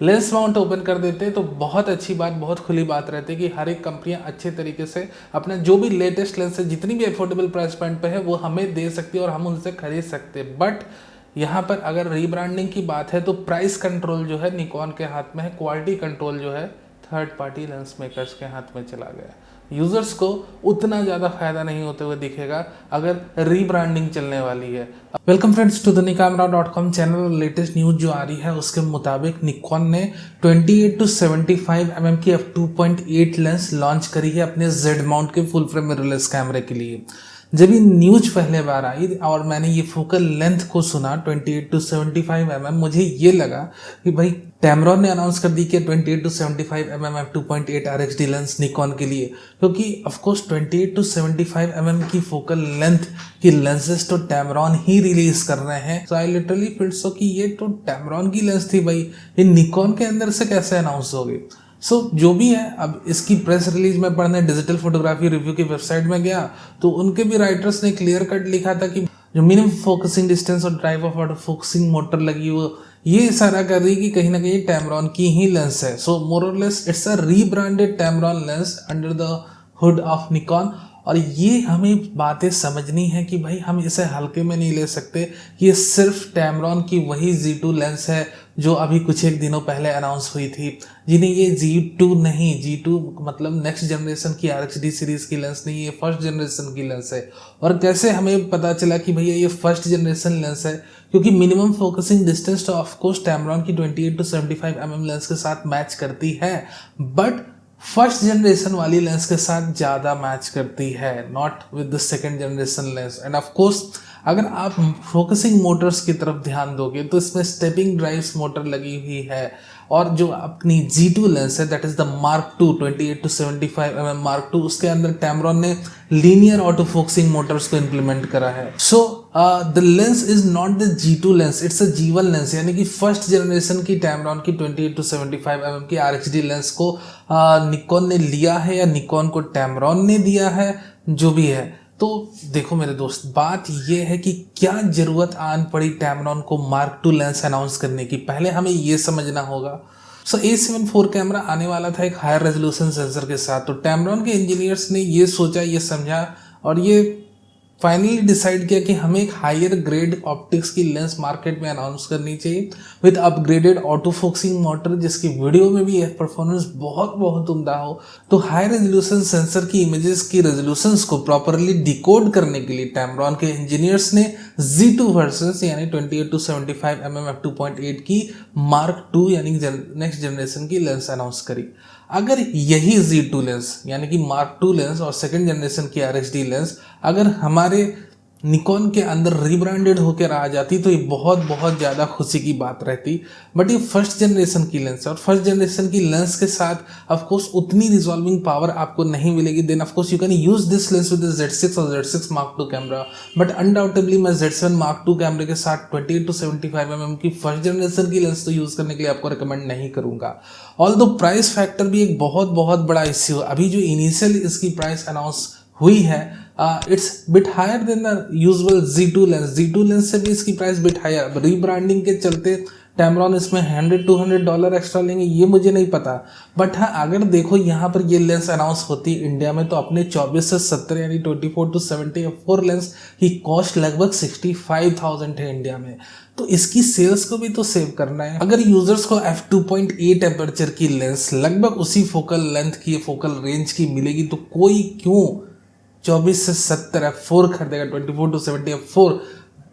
Lens mount open कर देते तो बहुत अच्छी बात, बहुत खुली बात रहती कि हर एक कंपनियां अच्छे तरीके से अपना जो भी लेटेस्ट लेंस है जितनी भी अफोर्डेबल प्राइस पॉइंट पे है वो हमें दे सकती है और हम उनसे खरीद सकते हैं। बट यहाँ पर अगर रीब्रांडिंग की बात है तो प्राइस कंट्रोल जो है निकॉन के हाथ में है, क्वालिटी कंट्रोल जो है थर्ड पार्टी लेंस मेकर्स के हाथ में चला गया। यूजर्स को उतना ज़्यादा फायदा नहीं होते हुए दिखेगा अगर रीब्रांडिंग चलने वाली है। Welcome friends to the nikamera.com channel. Latest news जो आ रही है उसके मुताबिक निकॉन ने 28 to 75 mm की f2.8 लेंस लॉन्च करी है अपने Z माउंट के फुल फ्रेम मिररलेस कैमरे के लिए। जब ये न्यूज पहले बार आई और मैंने ये फोकल लेंथ को सुना 28 to 75 mm, मुझे ये लगा कि भाई टैमरॉन ने अनाउंस कर दी कि 28 to 75 mm f2.8 RXD lens Nikon के लिए, क्योंकि ऑफकोर्स 28 to 75 mm की फोकल लेंथ की लेंसेज तो टैमरॉन ही रिलीज कर रहे हैं। सो आई लिटरली फील सो कि ये तो टैमरॉन की लेंस थी भाई, ये निकॉन के अंदर से कैसे अनाउंस हो गई। जो भी है, अब इसकी प्रेस रिलीज में पढ़ने डिजिटल फोटोग्राफी रिव्यू की वेबसाइट में गया तो उनके भी राइटर्स ने क्लियर कट लिखा था कि जो मिनिमम फोकसिंग डिस्टेंस और drive of auto focusing motor लगी वो ये इशारा कर रही कि कहीं ना कहीं टैमरॉन की ही लेंस है। सो मोर और less it's a rebranded Tamron lens under the hood of Nikon. और ये हमें बातें समझनी है कि भाई हम इसे हल्के में नहीं ले सकते कि ये सिर्फ टैमरॉन की वही Z2 लेंस है जो अभी कुछ एक दिनों पहले अनाउंस हुई थी, जिन्हें ये Z2 नहीं, Z2 मतलब नेक्स्ट जनरेशन की RXD सीरीज की लेंस नहीं, ये फर्स्ट जनरेशन की लेंस है। और कैसे हमें पता चला कि भैया ये फर्स्ट जनरेशन लेंस है, क्योंकि मिनिमम फोकसिंग डिस्टेंस तो ऑफकोर्स टैमरॉन की 28 to 75 mm लेंस के साथ मैच करती है, बट फर्स्ट जनरेशन वाली लेंस के साथ ज़्यादा मैच करती है, not with the second generation lens. End of course अगर आप फोकसिंग मोटर्स की तरफ ध्यान दोगे तो इसमें स्टेपिंग ड्राइव्स मोटर लगी हुई है, और जो अपनी Z2 लेंस है that is the Mark II 28 to 75 mm Mark II, उसके अंदर टैमरॉन ने लीनियर ऑटो फोकसिंग मोटर्स को इम्प्लीमेंट करा है। So the lens is not the G2 lens, it's a G1 lens, यानी कि फर्स्ट जनरेशन की टैमरॉन की 28 to 75 mm की RXD लेंस को निकॉन ने लिया है या निकॉन को टैमरॉन ने दिया है, जो भी है। तो देखो मेरे दोस्त, बात ये है कि क्या जरूरत आन पड़ी टैमरॉन को Mark II लेंस अनाउंस करने की, पहले हमें ये समझना होगा। A7 IV कैमरा आने वाला था एक हायर रेजोल्यूशन सेंसर के साथ, तो टैमरॉन के इंजीनियर्स ने ये सोचा, ये समझा और ये फाइनली डिसाइड किया कि हमें एक हायर ग्रेड ऑप्टिक्स की लेंस मार्केट में अनाउंस करनी चाहिए with upgraded auto focusing motor, जिसकी वीडियो में भी परफॉर्मेंस बहुत बहुत उम्दा हो। तो हाई रेजोल्यूशन सेंसर की इमेजेस की रेजोल्यूशंस को प्रॉपरली डिकोड करने के लिए टैमरॉन के इंजीनियर्स ने Z2 वर्जन्स यानी 28 to 75 mm f2.8 की Mark II यानी नेक्स्ट जनरेशन की लेंस अनाउंस करी। अगर यही Z2 लेंस यानी कि Mark II लेंस और सेकेंड जनरेशन की RXD लेंस अगर हमारे निकॉन के अंदर रीब्रांडेड होकर आ जाती तो ये बहुत बहुत ज़्यादा खुशी की बात रहती। बट ये फर्स्ट जनरेशन की लेंस है और फर्स्ट जनरेशन की लेंस के साथ ऑफकोर्स उतनी रिजॉल्विंग पावर आपको नहीं मिलेगी। Then of course you can use this lens with Z6 और Z6 Mark II camera, but undoubtedly मैं Z7 Mark II कैमरे के साथ 28 to 75 mm की फर्स्ट जनरेशन की लेंस तो यूज़ करने के लिए आपको रिकमेंड नहीं करूँगा। ऑल्दो प्राइस फैक्टर भी एक बहुत बहुत बड़ा इश्यू है। अभी जो इनिशियल इसकी प्राइस अनाउंस हुई है it's bit higher than the usual Z2 lens. Z2 lens से भी इसकी प्राइस बिट हायर, रीब्रांडिंग के चलते टैमरॉन इसमें $100-200 एक्स्ट्रा लेंगे, ये मुझे नहीं पता। बट हाँ, अगर देखो यहाँ पर ये लेंस अनाउंस होती इंडिया में तो अपने 24 से 70 यानी 24 to 70 f4 लेंस की कॉस्ट लगभग 65,000 है इंडिया में। तो इसकी सेल्स को भी तो सेव करना है। अगर यूजर्स को f2.8 एपर्चर की लेंस लगभग उसी फोकल लेंथ की, फोकल रेंज की मिलेगी तो कोई क्यों 24 से 70 f4 खरीदेगा, 24 to 70 f4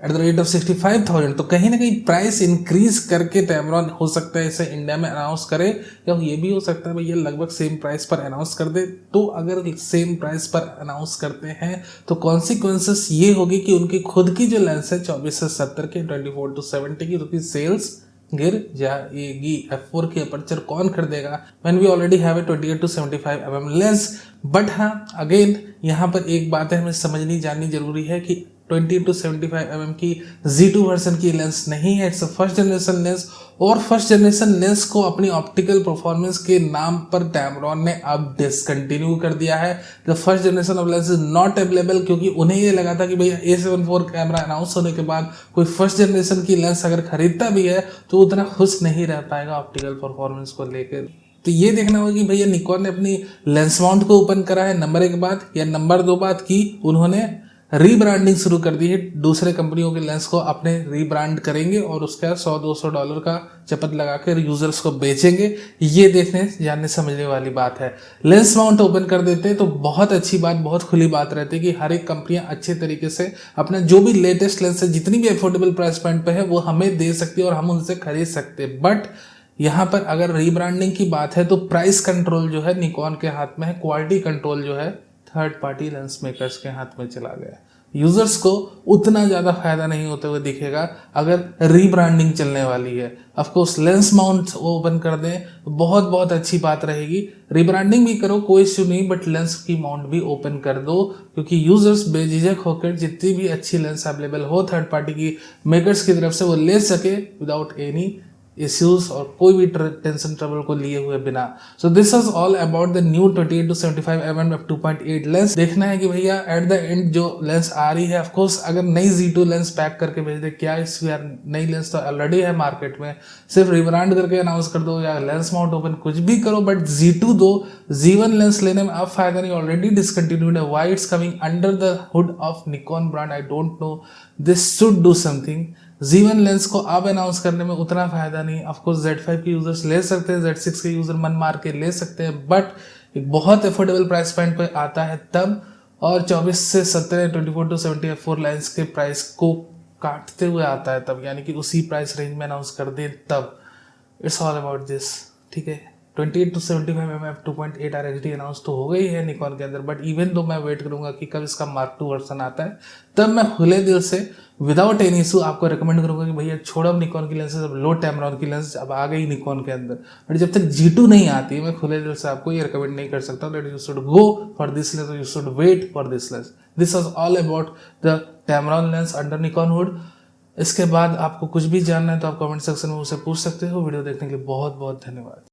at the rate of 65,000। तो कहीं ना कहीं प्राइस इंक्रीज करके टैमरॉन हो सकता है इसे इंडिया में अनाउंस करे, या ये भी हो सकता है भैया लगभग सेम प्राइस पर अनाउंस कर दे। तो अगर सेम प्राइस पर अनाउंस करते हैं तो कॉन्सिक्वेंसेस ये होगी कि उनकी खुद की जो लेंस है 24 से 70 के 24 to 70 की, तो सेल्स गिर जाएगी। f4 की अपर्चर कौन खरीदेगा when we already have a 28 to 75 mm lens. But हाँ, अगेन यहाँ पर एक बात है हमें समझनी जाननी जरूरी है कि 20-75 mm की Z2 वर्जन की लेंस नहीं है, इट्स फर्स्ट जनरेशन लेंस। और फर्स्ट जनरेशन लेंस को अपनी ऑप्टिकल परफॉर्मेंस के नाम पर टैमरॉन ने अब डिसकंटिन्यू कर दिया है। The first generation of lens is not available, क्योंकि उन्हें ये लगा था कि भैया A74 कैमरा अनाउंस होने के बाद कोई फर्स्ट जनरेशन की लेंस अगर खरीदता भी है तो उतना खुश नहीं रह पाएगा ऑप्टिकल परफॉर्मेंस को लेकर। तो ये देखना होगा कि भैया निकॉन ने अपनी लेंस माउंट को ओपन करा है नंबर 1 बात, या नंबर 2 बात की उन्होंने रीब्रांडिंग शुरू कर दी है। दूसरे कंपनियों के लेंस को अपने रीब्रांड करेंगे और उसका $100-200 का चपत लगाकर यूजर्स को बेचेंगे। ये देखने जानने समझने वाली बात है। लेंस माउंट ओपन कर देते हैं तो बहुत अच्छी बात, बहुत खुली बात रहती है कि हर एक कंपनियां अच्छे तरीके से अपना जो भी लेटेस्ट लेंस है, जितनी भी अफोर्डेबल प्राइस पॉइंट पे है, वो हमें दे सकती है और हम उनसे खरीद सकते हैं। बट यहाँ पर अगर रीब्रांडिंग की बात है तो प्राइस कंट्रोल जो है निकॉन के हाथ में है, क्वालिटी कंट्रोल जो है थर्ड पार्टी लेंस मेकर्स के हाथ में चला गया। यूजर्स को उतना ज़्यादा फायदा नहीं होते हुए दिखेगा अगर रीब्रांडिंग चलने वाली है। ऑफकोर्स लेंस माउंट ओपन कर दें, बहुत बहुत अच्छी बात रहेगी। रीब्रांडिंग भी करो, कोई इश्यू नहीं, बट लेंस की माउंट भी ओपन कर दो, क्योंकि यूजर्स बेझिझक होकर जितनी भी अच्छी लेंस अवेलेबल हो थर्ड पार्टी की मेकर्स की तरफ से वो ले सके विदाउट एनी इश्यूज और कोई भी टेंशन ट्रबल को लिए हुए बिना। So this is all about the new 28-75 mm f2.8 lens. देखना है कि भैया एट द एंड जो लेंस आ रही है, ऑफकोर्स अगर नई Z2 लेंस पैक करके भेज दे, क्या इस यार नई लेंस तो ऑलरेडी है मार्केट में, सिर्फ रिब्रांड करके अनाउंस कर दो या लेंस माउंट ओपन कुछ भी करो, बट Z2 दो। Z1 लेंस लेने में अब फायदा नहीं, ऑलरेडी डिसकंटिन्यूड है। Why it's coming under the hood of Nikon brand, I don't know, this should do something. Z1 lens को अब अनाउंस करने में उतना फायदा नहीं। ऑफकोर्स Z5 के यूजर्स ले सकते हैं, Z6 के यूजर मन मार के ले सकते हैं, बट एक बहुत अफोर्डेबल प्राइस पॉइंट पे आता है तब, और 24 से 17, 24-74 लेंस के प्राइस को काटते हुए आता है तब, यानी कि उसी प्राइस रेंज में अनाउंस कर दे तब। इट्स ऑल अबाउट दिस, ठीक है। 28-75 mm f2.8 RHD अनाउंस तो हो गई है निकॉन के अंदर, बट इवन तो मैं वेट करूंगा कि कब इसका Mark II वर्जन आता है, तब मैं खुले दिल से विदाउट एनी इशू आपको रिकमेंड करूंगा कि भैया छोड़ो निकॉन की लेंसेज, अब लो टैमरॉन की लेंस अब आ गई निकॉन के अंदर। बट जब तक Z2 नहीं आती है, मैं खुले दिल से आपको ये रिकमेंड नहीं कर सकता that you should go for this lens, you should wait for this lens. This is all about the Tamron lens under Nikon hood. इसके बाद आपको कुछ भी जानना है तो आप कमेंट सेक्शन में मुझसे पूछ सकते हो। वीडियो देखने के लिए बहुत बहुत धन्यवाद।